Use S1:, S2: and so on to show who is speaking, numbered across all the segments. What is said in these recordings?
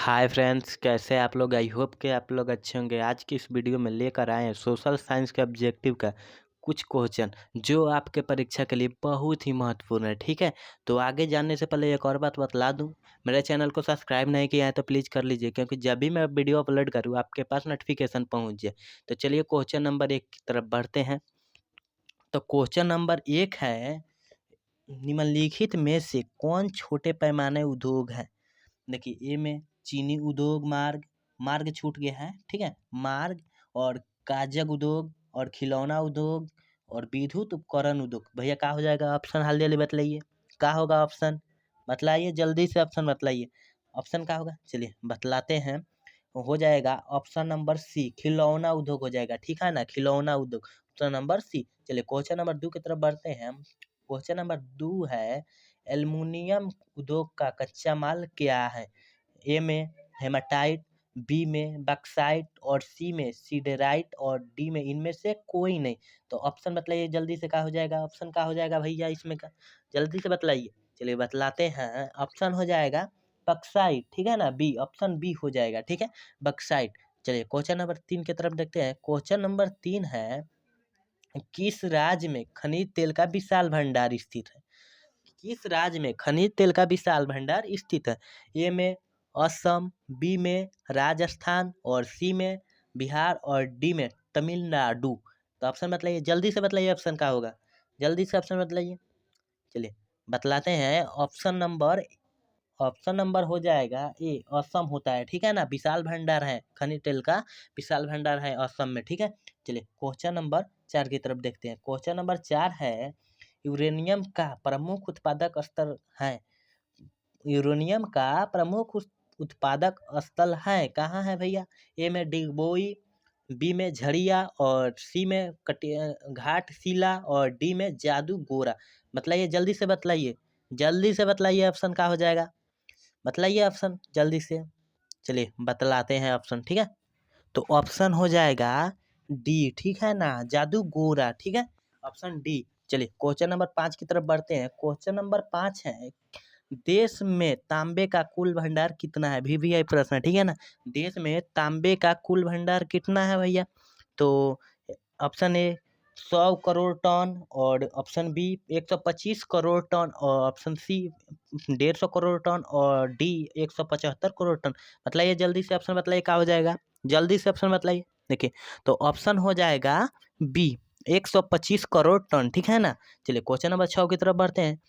S1: Hi friends, कैसे हैं आप लोग। आई होप कि आप लोग अच्छे होंगे। आज की इस वीडियो में लेकर आए हैं सोशल साइंस के ऑब्जेक्टिव का कुछ क्वेश्चन जो आपके परीक्षा के लिए बहुत ही महत्वपूर्ण है। ठीक है, तो आगे जानने से पहले एक और बात बतला दूं, मेरे चैनल को सब्सक्राइब नहीं किया है तो प्लीज़ कर लीजिए, क्योंकि जब भी मैं वीडियो अपलोड करूँ आपके पास नोटिफिकेशन पहुँच जाए। तो चलिए क्वेश्चन नंबर 1 की तरफ बढ़ते हैं। तो क्वेश्चन नंबर 1 है, निम्नलिखित में से कौन छोटे पैमाने उद्योग है। देखिए, ए में चीनी उद्योग मार्ग मार्ग छूट गया है। ठीक है, मार्ग और काजग उद्योग और खिलौना उद्योग और विद्युत उपकरण उद्योग। भैया क्या हो जाएगा ऑप्शन? हाल जल्दी बतलाइए, क्या होगा ऑप्शन? बतलाइए जल्दी से, ऑप्शन बतलाइए। ऑप्शन क्या होगा? चलिए बतलाते हैं। हो जाएगा ऑप्शन नंबर सी, खिलौना उद्योग हो जाएगा। ठीक है ना, खिलौना उद्योग ऑप्शन नंबर सी। चलिए क्वेश्चन नंबर 2 की तरफ बढ़ते हैं। क्वेश्चन नंबर 2 है, एल्युमिनियम उद्योग का कच्चा माल क्या है। ए में हेमाटाइट, बी में बक्साइट और सी में सीडेराइट और डी में इनमें से कोई नहीं। तो ऑप्शन बतलाइए जल्दी से, क्या हो जाएगा ऑप्शन? क्या हो जाएगा भैया इसमें का? जल्दी से बतलाइए। चलिए बतलाते हैं। ऑप्शन हो जाएगा बक्साइट। ठीक है ना, बी, ऑप्शन बी हो जाएगा। ठीक है, बक्साइट। चलिए क्वेश्चन नंबर 3 की तरफ देखते हैं। क्वेश्चन नंबर 3 है, किस राज्य में खनिज तेल का विशाल भंडार स्थित है। किस राज्य में खनिज तेल का विशाल भंडार स्थित है। ए में असम, बी में राजस्थान और सी में बिहार और डी में तमिलनाडु। तो ऑप्शन बतलाइए जल्दी से, बतलाइए ऑप्शन क्या होगा? जल्दी से ऑप्शन बतलाइए। चलिए बतलाते हैं। ऑप्शन नंबर हो जाएगा ए, असम होता है। ठीक है ना, विशाल भंडार है खनिज तेल का, विशाल भंडार है असम में। ठीक है, चलिए क्वेश्चन नंबर 4 की तरफ देखते हैं। क्वेश्चन नंबर 4 है, यूरेनियम का प्रमुख उत्पादक स्थल है। यूरेनियम का प्रमुख उत्पादक स्थल है, कहाँ है भैया? ए में डिगबोई, बी में झड़िया और सी में घाटशिला और डी में जादूगोरा। बतलाइए जल्दी से, बतलाइए जल्दी से, बतलाइए ऑप्शन क्या हो जाएगा? बतलाइए ऑप्शन जल्दी से। चलिए बतलाते हैं ऑप्शन। ठीक है, तो ऑप्शन हो जाएगा डी। ठीक है ना, जादूगोरा। ठीक है, ऑप्शन डी। चलिए क्वेश्चन नंबर 5 की तरफ बढ़ते हैं। क्वेश्चन नंबर 5 है, देश में तांबे का कुल भंडार कितना है। वीवीआई प्रश्न है। ठीक है ना, देश में तांबे का कुल भंडार कितना है भैया? तो ऑप्शन ए 100 करोड़ टन और ऑप्शन बी 125 करोड़ टन और ऑप्शन सी 150 करोड़ टन और डी 175 करोड़ टन। बतलाइए जल्दी से, ऑप्शन बतलाइए क्या हो जाएगा? जल्दी से ऑप्शन बतलाइए। देखिए, तो ऑप्शन हो जाएगा बी, 125 करोड़ टन। ठीक है ना, चलिए क्वेश्चन नंबर 6 की तरफ बढ़ते हैं।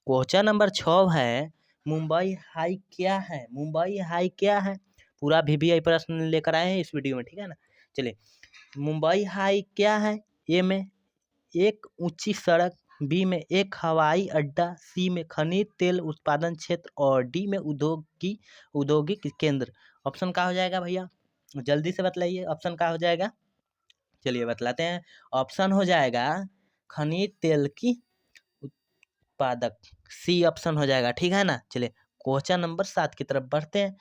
S1: क्वेश्चन नंबर 6 है, मुंबई हाई क्या है। मुंबई हाई क्या है? पूरा वीवीआई प्रश्न लेकर आए हैं इस वीडियो में। ठीक है ना, चलिए मुंबई हाई क्या है। ए में एक ऊंची सड़क, बी में एक हवाई अड्डा, सी में खनिज तेल उत्पादन क्षेत्र और डी में औद्योगिक केंद्र। ऑप्शन क्या हो जाएगा भैया? जल्दी से बतलाइए, ऑप्शन क्या हो जाएगा? चलिए बतलाते हैं। ऑप्शन हो जाएगा खनिज तेल की उत्पादक, सी ऑप्शन हो जाएगा। ठीक है ना, चलिए क्वेश्चन नंबर 7 की तरफ बढ़ते हैं।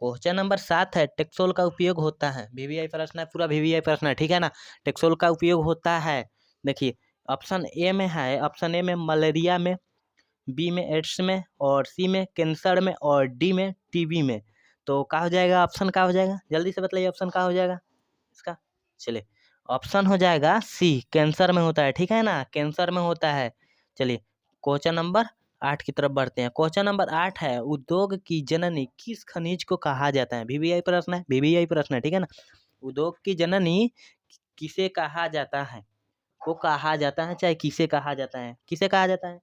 S1: क्वेश्चन नंबर 7 है, टेक्सोल का उपयोग होता है। वीवीआई प्रश्न है, पूरा वीवीआई प्रश्न है। ठीक है ना, टेक्सोल का उपयोग होता है। देखिए ऑप्शन ए में है, ऑप्शन ए में मलेरिया में, बी में एड्स में और सी में कैंसर में और डी में टीबी में। तो क्या हो जाएगा ऑप्शन? क्या हो जाएगा? जल्दी से बताइए ऑप्शन क्या हो जाएगा इसका? चलिए ऑप्शन हो जाएगा सी, कैंसर में होता है। ठीक है ना, कैंसर में होता है। चलिए क्वेश्चन नंबर 8 की तरफ बढ़ते हैं। क्वेश्चन नंबर 8 है, उद्योग की जननी किस खनिज को कहा जाता है। वीवीआई प्रश्न है, वीवीआई प्रश्न है। ठीक है ना, उद्योग की जननी किसे कहा जाता है, को कहा जाता है, चाहे किसे कहा जाता है, किसे कहा जाता है।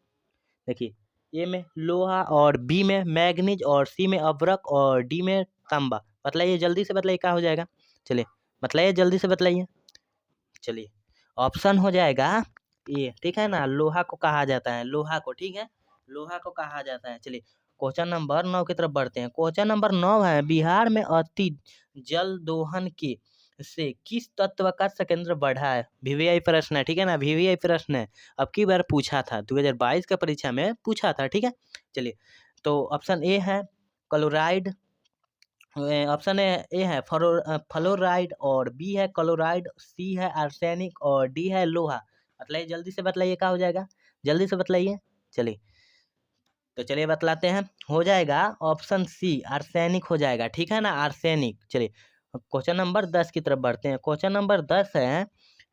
S1: देखिए, ए में लोहा और बी में मैग्नीज और सी में अभ्रक और डी में तांबा। बतलाइए जल्दी से, बतलाइए क्या हो जाएगा? चलिए बतलाइए जल्दी से, बतलाइए। चलिए ऑप्शन हो जाएगा ए। ठीक है ना, लोहा को कहा जाता है, लोहा को। ठीक है, लोहा को कहा जाता है। चलिए क्वेश्चन नंबर 9 की तरफ बढ़ते हैं। क्वेश्चन नंबर 9 है, बिहार में अति जल दोहन के से किस तत्व का संकेंद्र बढ़ा है। वीवीआई प्रश्न है। ठीक है ना, वीवीआई प्रश्न है, अब की बार पूछा था 2022 का परीक्षा में पूछा था। ठीक है, चलिए तो ऑप्शन ए है क्लोराइड, ऑप्शन ए है फ्लोराइड और बी है क्लोराइड, सी है आर्सेनिक और डी है लोहा। बतलाइए जल्दी से, बतलाइए क्या हो जाएगा? जल्दी से बतलाइए। चलिए तो चलिए बतलाते हैं, हो जाएगा ऑप्शन सी आर्सेनिक हो जाएगा, ठीक है ना, आर्सेनिक। चलिए क्वेश्चन नंबर 10 की तरफ बढ़ते हैं। क्वेश्चन नंबर 10 है,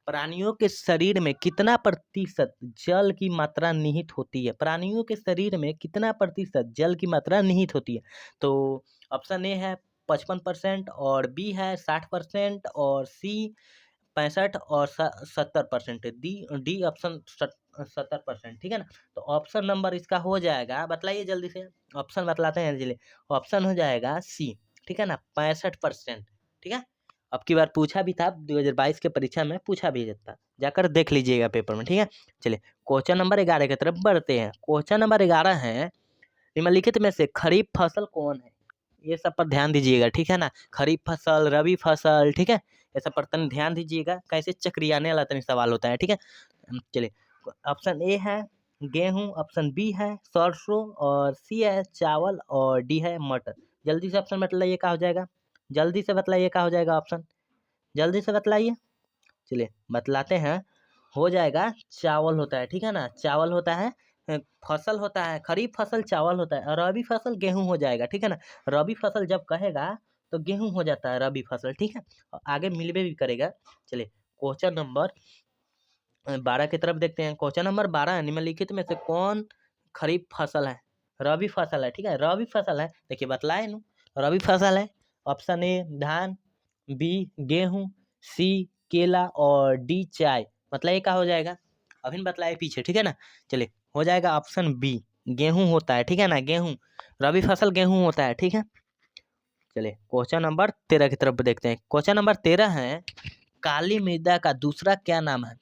S1: प्राणियों के शरीर में कितना प्रतिशत जल की मात्रा निहित होती है? प्राणियों के शरीर में कितना प्रतिशत जल की मात्रा निहित होती है? तो ऑप्शन ए है 55% और बी है 60% और सी 65 और 70%। डी डी ऑप्शन 70%, ठीक है ना। तो ऑप्शन नंबर इसका हो जाएगा, बतलाइए जल्दी से, ऑप्शन बतलाते हैं चलिए। ऑप्शन हो जाएगा सी, ठीक है ना, 65%, ठीक है। अब की बार पूछा भी था 2022 के परीक्षा में, पूछा भी था, जाकर देख लीजिएगा पेपर में, ठीक है। चलिए क्वेश्चन नंबर 11 की तरफ बढ़ते हैं। क्वेश्चन नंबर 11 है, निम्नलिखित में से खरीफ फसल कौन है? ये सब पर ध्यान दीजिएगा, ठीक है ना। खरीफ फसल, रबी फसल, ठीक है, ये सब पर तन ध्यान दीजिएगा, कैसे चक्री आने वाला तनी सवाल होता है, ठीक है। चलिए ऑप्शन ए है गेहूं, ऑप्शन बी है सरसों और सी है चावल और डी है मटर। जल्दी से ऑप्शन बतलाइए क्या हो जाएगा, जल्दी से बतलाइए क्या हो जाएगा ऑप्शन, जल्दी से बतलाइए। चलिए बतलाते हैं, हो जाएगा चावल होता है, ठीक है ना, चावल होता है। फसल होता है खरीफ फसल, चावल होता है, और रबी फसल गेहूं हो जाएगा, ठीक है ना। रबी फसल जब कहेगा तो गेहूं हो जाता है रबी फसल, ठीक है, और आगे मिलवे भी करेगा। चलिए क्वेश्चन नंबर 12 की तरफ देखते हैं। क्वेश्चन नंबर 12 है, निम्नलिखित में से कौन खरीफ फसल है? रबी फसल है, ठीक है, रबी फसल है। देखिए बतलाए नु, रबी फसल है। ऑप्शन ए धान, बी गेहूं, सी केला और डी चाय। मतलब ये क्या हो जाएगा, अभी बतलाए पीछे, ठीक है ना। चलिए हो जाएगा ऑप्शन बी गेहूं होता है, ठीक है ना, गेहूं, रबी फसल गेहूं होता है, ठीक है। चलिए क्वेश्चन नंबर 13 की तरफ देखते हैं। क्वेश्चन नंबर 13 है, काली मृदा का दूसरा क्या नाम है?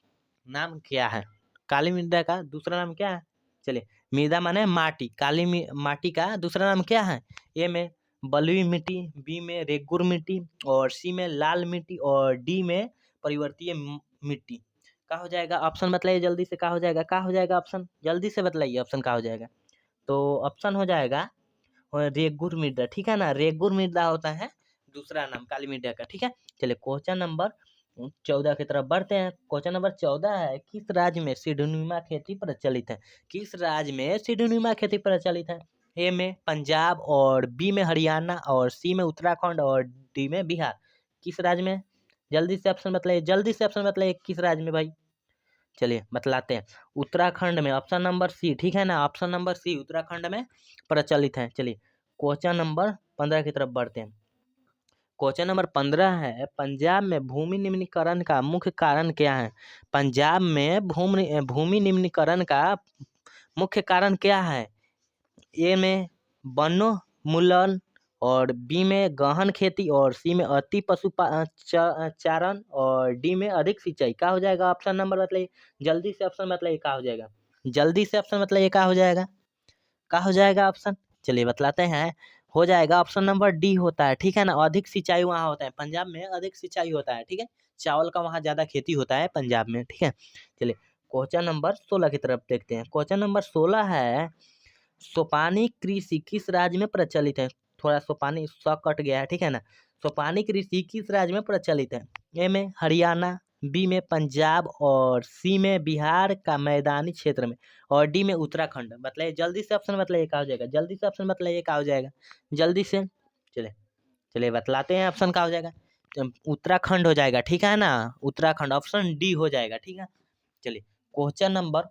S1: नाम क्या है काली मृदा का दूसरा नाम क्या है? चलिए मृदा माने माटी, माटी का दूसरा नाम क्या है? ए में बलुई मिट्टी, बी में रेगुर मिट्टी और सी में लाल मिट्टी और डी में परिवर्तीय मिट्टी। क्या हो जाएगा ऑप्शन बताइए जल्दी से, क्या हो जाएगा, क्या हो जाएगा ऑप्शन, जल्दी से बताइए ऑप्शन क्या हो जाएगा। तो ऑप्शन हो जाएगा रेगुर मृदा, ठीक है ना, रेगुर मृदा होता है दूसरा नाम काली मृदा का, ठीक है। चलिए क्वेश्चन नंबर 14 की तरफ बढ़ते हैं। क्वेश्चन नंबर 14 है, किस राज्य में सीढ़ीनुमा खेती प्रचलित है? किस राज्य में सीढ़ीनुमा खेती प्रचलित है? ए में पंजाब और बी में हरियाणा और सी में उत्तराखंड और डी में बिहार। किस राज्य में, जल्दी से ऑप्शन बताइए, जल्दी से ऑप्शन बताइए किस राज्य में भाई। चलिए बतलाते हैं, उत्तराखंड में, ऑप्शन नंबर सी, ठीक है ना, ऑप्शन नंबर सी उत्तराखंड में प्रचलित है। चलिए क्वेश्चन नंबर 15 की तरफ बढ़ते हैं। क्वेश्चन नंबर 15 है, पंजाब में भूमि निम्नीकरण का मुख्य कारण क्या है? पंजाब में भूमि निम्नीकरण का मुख्य कारण क्या है? ए में वनोन्मूलन और बी में गहन खेती और सी में अति चारण और डी में अधिक सिंचाई। क्या हो जाएगा ऑप्शन नंबर बताइए, जल्दी से ऑप्शन बताइए क्या हो जाएगा, जल्दी से ऑप्शन बताइए क्या हो जाएगा, क्या हो जाएगा ऑप्शन। चलिए बतलाते हैं, हो जाएगा ऑप्शन नंबर डी होता है, ठीक है ना, अधिक सिंचाई वहाँ होता है, पंजाब में अधिक सिंचाई होता है, ठीक है, चावल का वहाँ ज़्यादा खेती होता है पंजाब में, ठीक है। चलिए क्वेश्चन नंबर 16 की तरफ देखते हैं। क्वेश्चन नंबर 16 है, सोपानी कृषि किस राज्य में प्रचलित है? थोड़ा सोपानी स कट गया है, ठीक है ना। सोपानी कृषि किस राज्य में प्रचलित है? ए में हरियाणा, बी में पंजाब और सी में बिहार का मैदानी क्षेत्र में और डी में उत्तराखंड। बताइए जल्दी से ऑप्शन बताइए क्या हो जाएगा, जल्दी से ऑप्शन बताइए क्या हो जाएगा, जल्दी से। चलिए चलिए बतलाते हैं ऑप्शन क्या हो जाएगा, उत्तराखंड हो जाएगा, ठीक है ना, उत्तराखंड ऑप्शन डी हो जाएगा, ठीक है। चलिए क्वेश्चन नंबर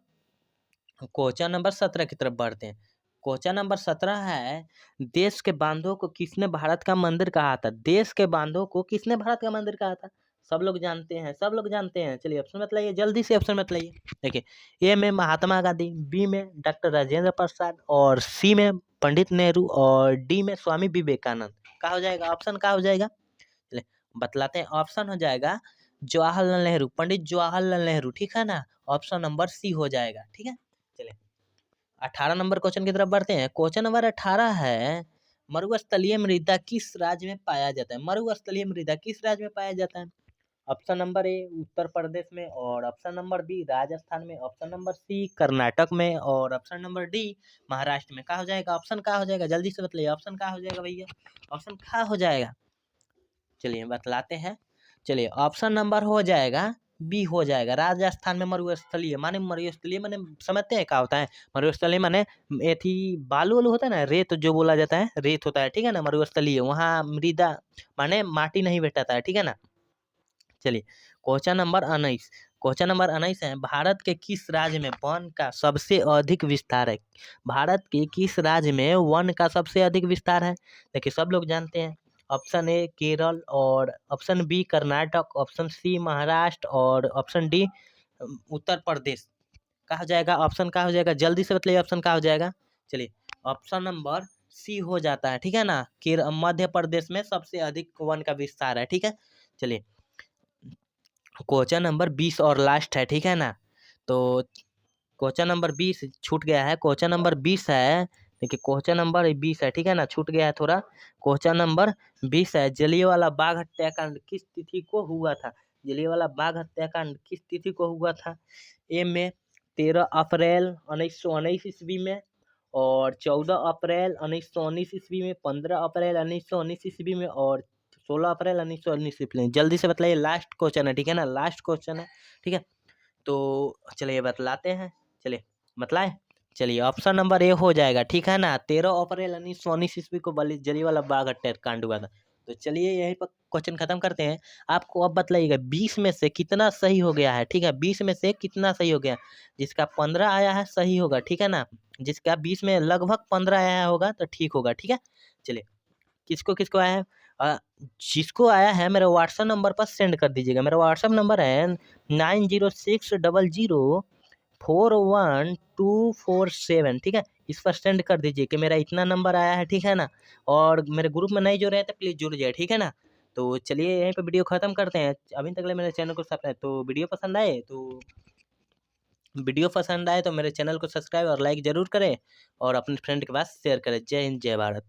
S1: 17 की तरफ बढ़ते हैं। क्वेश्चन नंबर 17 है, देश के बांधों को किसने भारत का मंदिर कहा था? देश के बांधों को किसने भारत का मंदिर कहा था? सब लोग जानते हैं, सब लोग जानते हैं। चलिए ऑप्शन बताइए, जल्दी से ऑप्शन बताइए। देखिए ए में महात्मा गांधी, बी में डॉक्टर राजेंद्र प्रसाद और सी में पंडित नेहरू और डी में स्वामी विवेकानंद। क्या हो जाएगा ऑप्शन, क्या हो जाएगा, चलिए बतलाते हैं। ऑप्शन हो जाएगा जवाहरलाल नेहरू, पंडित जवाहरलाल नेहरू, ठीक है ना, ऑप्शन नंबर सी हो जाएगा, ठीक है। चलिए 18 नंबर क्वेश्चन की तरफ बढ़ते हैं। क्वेश्चन नंबर 18 है, मरुस्थलीय मृदा किस राज्य में पाया जाता है? मरुस्थलीय मृदा किस राज्य में पाया जाता है? Option number A Uttar Pradesh में और ऑप्शन नंबर बी राजस्थान में, ऑप्शन नंबर सी कर्नाटक में और ऑप्शन नंबर डी महाराष्ट्र में। क्या हो जाएगा ऑप्शन, क्या हो जाएगा, जल्दी से बताइए ऑप्शन क्या हो जाएगा भैया, ऑप्शन क्या हो जाएगा। चलिए बतलाते हैं, चलिए ऑप्शन नंबर हो जाएगा बी हो जाएगा। राजस्थान में मरुस्थलीय माने समझते हैं क्या होता है? मरुस्थलीय माने एथी बालू वालू होता है ना, रेत जो बोला जाता है, रेत होता है, ठीक है ना। मरुस्थलीय वहाँ मृदा माने माटी नहीं भेटाता है, ठीक है ना। चलिए क्वेश्चन नंबर 19 है, भारत के किस राज्य में वन का सबसे अधिक विस्तार है? भारत के किस राज्य में वन का सबसे अधिक विस्तार है? देखिए सब लोग जानते हैं। ऑप्शन ए केरल, और option B Karnataka, option C Maharashtra, और ऑप्शन डी उत्तर प्रदेश। का हो जाएगा ऑप्शन, का हो जाएगा? जल्दी से बताइए ऑप्शन का हो जाएगा। चलिए ऑप्शन नंबर सी हो जाता है, ठीक है ना। मध्य प्रदेश में सबसे अधिक वन का विस्तार है, ठीक है। चलिए क्वेश्चन नंबर 20 और लास्ट है, ठीक है ना। तो क्वेश्चन नंबर 20 छूट गया है, क्वेश्चन नंबर 20 है। देखिए क्वेश्चन नंबर 20 है, ठीक है ना, छूट गया है थोड़ा। क्वेश्चन नंबर 20 है, जलियांवाला बाग हत्याकांड किस तिथि को हुआ था? जलियांवाला बाग हत्याकांड किस तिथि को हुआ था? ए में 13 अप्रैल 1919 ईस्वी में, और 14 अप्रैल 1919 ईस्वी में, 15 अप्रैल 1919 ईस्वी में, और 16 अप्रैल 1919 ईस्वी में। जल्दी से बताइए, लास्ट क्वेश्चन है, ठीक है ना, लास्ट क्वेश्चन है, ठीक है। तो चलिए बतलाते हैं, चलिए बतलाए। चलिए ऑप्शन नंबर ए हो जाएगा, ठीक है ना। 13 अप्रैल 1919 ईस्वी को जलियांवाला बाग हत्याकांड हुआ था। तो चलिए यहीं पर क्वेश्चन खत्म करते हैं। आपको अब बतलाइएगा 20 में से कितना सही हो गया है, ठीक है। 20 में से कितना सही हो गया? जिसका 15 आया है सही होगा, ठीक है ना। जिसका 20 में लगभग 15 आया होगा तो ठीक होगा, ठीक है। चलिए किसको किसको आया है? अ, जिसको आया है मेरे व्हाट्सएप नंबर पर सेंड कर दीजिएगा। मेरा व्हाट्सएप नंबर है 9060041247, ठीक है। इस पर सेंड कर दीजिए कि मेरा इतना नंबर आया है, ठीक है ना। और मेरे ग्रुप में नहीं जुड़े हैं तो प्लीज़ जुड़ जाए, ठीक है ना। तो चलिए यहीं पे वीडियो ख़त्म करते हैं। अभी तक ले मेरे चैनल को सब्सक्राइब, तो वीडियो पसंद आए तो मेरे चैनल को सब्सक्राइब और लाइक ज़रूर करें, और अपने फ्रेंड के पास शेयर करें। जय हिंद, जय भारत।